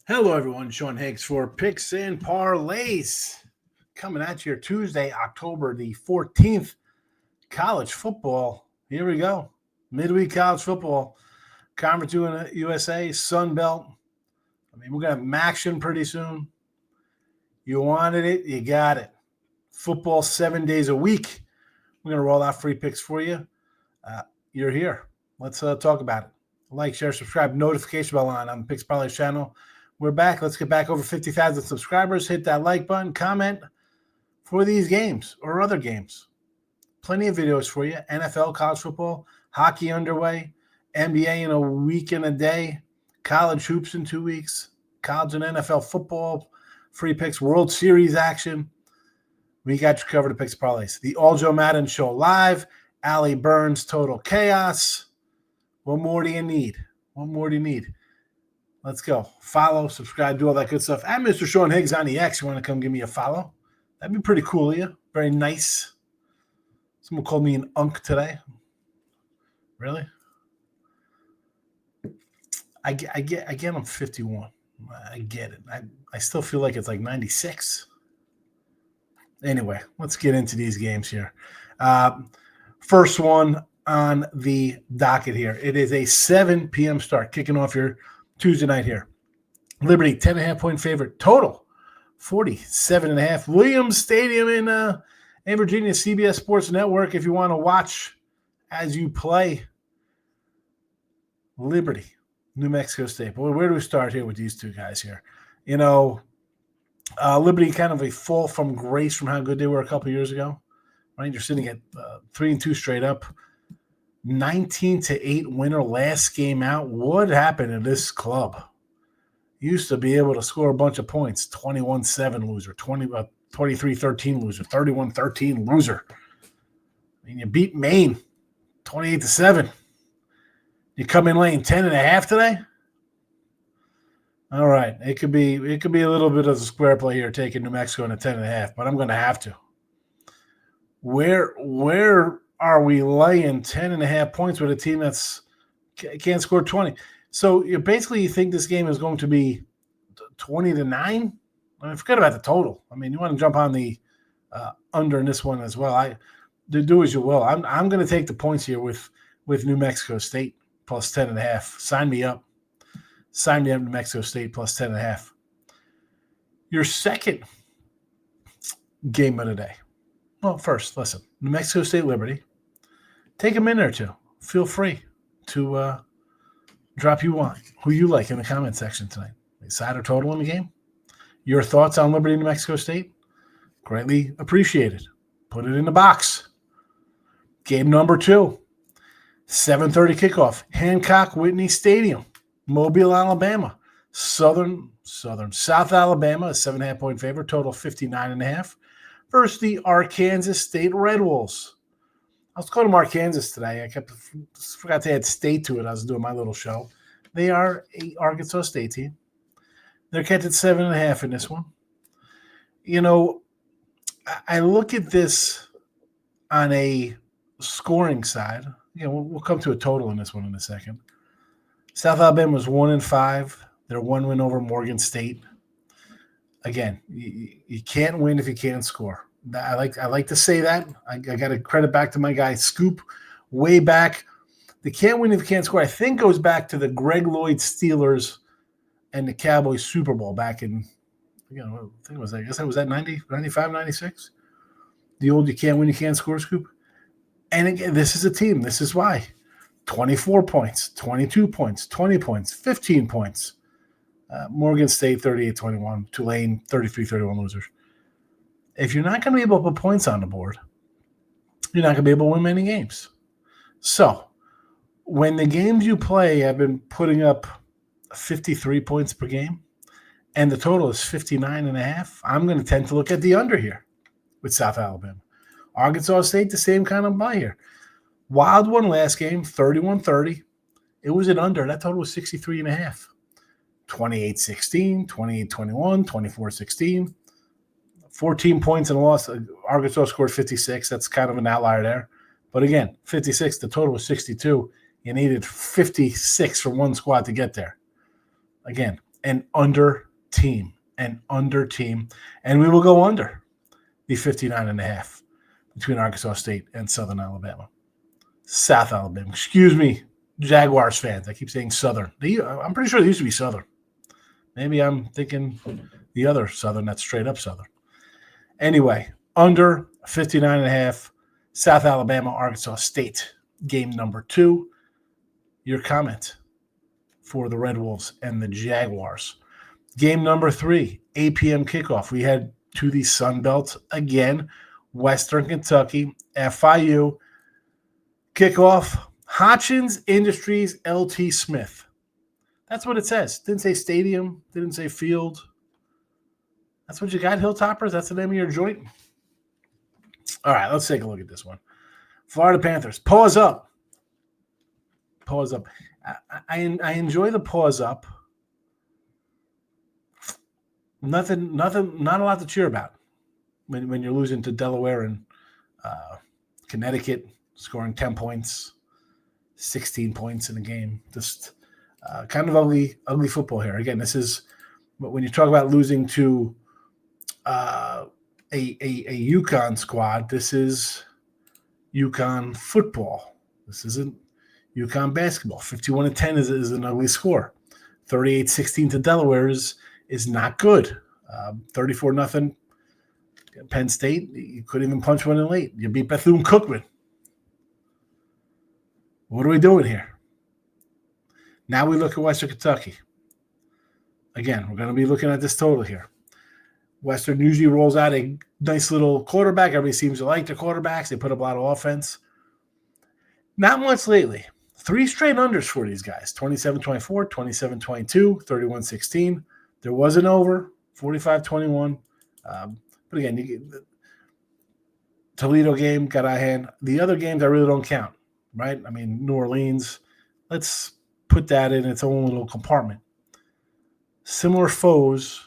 Hello, everyone. Sean Higgs for Picks and Parlays. Coming at you Tuesday, October the 14th. College football. Here we go. Midweek college football. Conference USA, Sun Belt. We're going to have action pretty soon. You wanted it, you got it. Football 7 days a week. We're going to roll out free picks for you. You're here. Let's talk about it. Like, share, subscribe, notification bell on the Picks Parlays channel. We're back. Let's get back over 50,000 subscribers. Hit that like button. Comment for these games or other games. Plenty of videos for you. NFL, college football, hockey underway, NBA in a week and a day, college hoops in 2 weeks, college and NFL football, free picks, World Series action. We got you covered at Picks Parlays. The All Joe Madden Show live. Allie Burns, Total Chaos. What more do you need? What more do you need? Let's go. Follow, subscribe, do all that good stuff. I'm Mr. Sean Higgs on the X. You want to come give me a follow? That'd be pretty cool of you. Very nice. Someone called me an unk today. Really? I get I'm 51. I get it. I still feel like it's like 96. Anyway, let's get into these games here. First one on the docket here. It is a 7 p.m. start, kicking off your Tuesday night here. Liberty, 10.5-point favorite. Total, 47.5. Williams Stadium in Virginia, CBS Sports Network. If you want to watch as you play Liberty, New Mexico State. But where do we start here with these two guys here? Liberty kind of a fall from grace from how good they were a couple years ago. Right, you're sitting at 3-2 straight up. 19-8 winner last game out. What happened to this club? Used to be able to score a bunch of points. 21-7 loser, 23-13 loser, 31-13 loser. You beat Maine 28-7. You come in lane 10.5 today? All right. It could be a little bit of a square play here, taking New Mexico in a 10.5, but I'm going to have to. Where are we laying 10.5 points with a team that's can't score 20? So you think this game is going to be 20-9? Forget about the total. You want to jump on the under in this one as well. Do as you will. I'm going to take the points here with New Mexico State plus 10.5. Sign me up. Sign me up, New Mexico State plus 10.5. Your second game of the day. Well, first, listen, New Mexico State Liberty. Take a minute or two. Feel free to drop who you like in the comment section tonight. Side or total in the game? Your thoughts on Liberty, New Mexico State? Greatly appreciated. Put it in the box. Game number 2, 7:30 kickoff. Hancock-Whitney Stadium, Mobile, Alabama. South Alabama, a 7.5-point favorite, total 59.5. Versus the Arkansas State Red Wolves. I was calling them Arkansas today. I forgot to add state to it. I was doing my little show. They are a Arkansas State team. They're kept at 7.5 in this one. I look at this on a scoring side. We'll come to a total in this one in a second. South Alabama was 1-5. They're 1 win over Morgan State. Again, you can't win if you can't score. I like to say that. I got to credit back to my guy Scoop way back. They can't win if you can't score. I think goes back to the Greg Lloyd Steelers and the Cowboys Super Bowl back in, I think it was that 90, 95, 96. The old you can't win, you can't score Scoop. And again, this is a team. This is why. 24 points, 22 points, 20 points, 15 points. Morgan State 38-21, Tulane 33-31 losers. If you're not going to be able to put points on the board, you're not going to be able to win many games. So when the games you play have been putting up 53 points per game and the total is 59.5, I'm going to tend to look at the under here with South Alabama. Arkansas State, the same kind of buy here. Wild one last game, 31-30. It was an under. That total was 63.5. 28-16, 28-21, 24-16. 14 points in a loss. Arkansas scored 56. That's kind of an outlier there. But again, 56, the total was 62. You needed 56 for one squad to get there. Again, an under team, and we will go under the 59.5 between Arkansas State and South Alabama. Excuse me, Jaguars fans. I keep saying Southern. I'm pretty sure they used to be Southern. Maybe I'm thinking the other Southern, that's straight up Southern. Anyway, under 59.5, South Alabama, Arkansas State, game number 2. Your comment for the Red Wolves and the Jaguars. Game number 3, 8 p.m. kickoff. We head to the Sun Belt again. Western Kentucky, FIU. Kickoff, Hotchins Industries, LT Smith. That's what it says. Didn't say stadium. Didn't say field. That's what you got, Hilltoppers? That's the name of your joint? All right, let's take a look at this one. Florida Panthers. Pause up. I enjoy the pause up. Nothing, not a lot to cheer about when you're losing to Delaware and Connecticut, scoring 10 points, 16 points in a game. Just kind of ugly football here. Again, this is when you talk about losing to a UConn squad. This is UConn football. This isn't UConn basketball. 51-10 is an ugly score. 38-16 to Delaware is not good. 34-0 Penn State. You couldn't even punch one in late. You beat Bethune-Cookman. What are we doing here? Now we look at Western Kentucky. Again, we're going to be looking at this total here. Western usually rolls out a nice little quarterback. Everybody seems to like their quarterbacks. They put up a lot of offense. Not much lately. 3 straight unders for these guys. 27-24, 27-22, 31-16. There was an over, 45-21. But again, the Toledo game got out of hand. The other games I really don't count, right? I mean, New Orleans, let's put that in its own little compartment. Similar foes,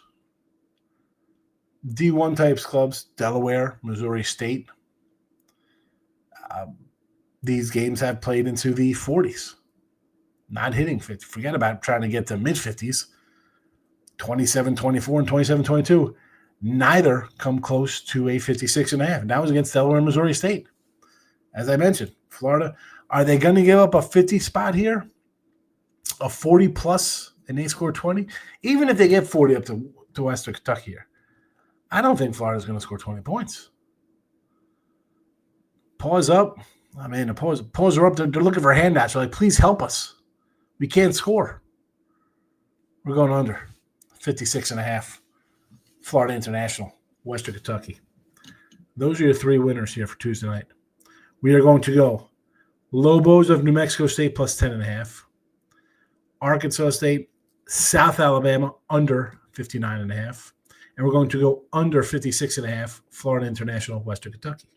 D1 types clubs, Delaware, Missouri State. These games have played into the 40s, not hitting 50. Forget about trying to get to mid-50s. 27-24 and 27-22. Neither come close to a 56.5. And that was against Delaware and Missouri State. As I mentioned, Florida, are they going to give up a 50 spot here? A 40-plus, and they score 20? Even if they get 40 up to Western Kentucky here, I don't think Florida's going to score 20 points. Pause up. I mean, the pause are up. They're looking for handouts. They're like, please help us. We can't score. We're going under 56.5. Florida International, Western Kentucky. Those are your 3 winners here for Tuesday night. We are going to go Lobos of New Mexico State plus 10.5. Arkansas State, South Alabama under 59.5. And we're going to go under 56.5, Florida International, Western Kentucky.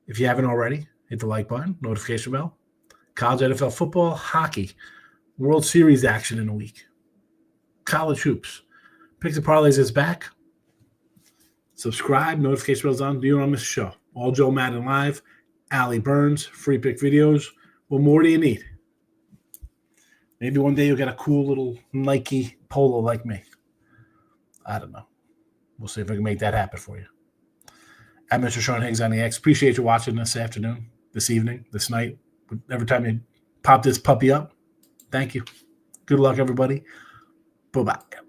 If you haven't already, hit the like button, notification bell. College NFL football, hockey, World Series action in a week. College hoops. Picks and Parlays is back. Subscribe, notification bells on. Do you want to miss a show? All Joe Madden Live, Allie Burns, free pick videos. What more do you need? Maybe one day you'll get a cool little Nike polo like me. I don't know. We'll see if I can make that happen for you. I'm Mr. Sean Higgs on the X. Appreciate you watching this afternoon, this evening, this night. Every time you pop this puppy up, thank you. Good luck, everybody. Bye-bye.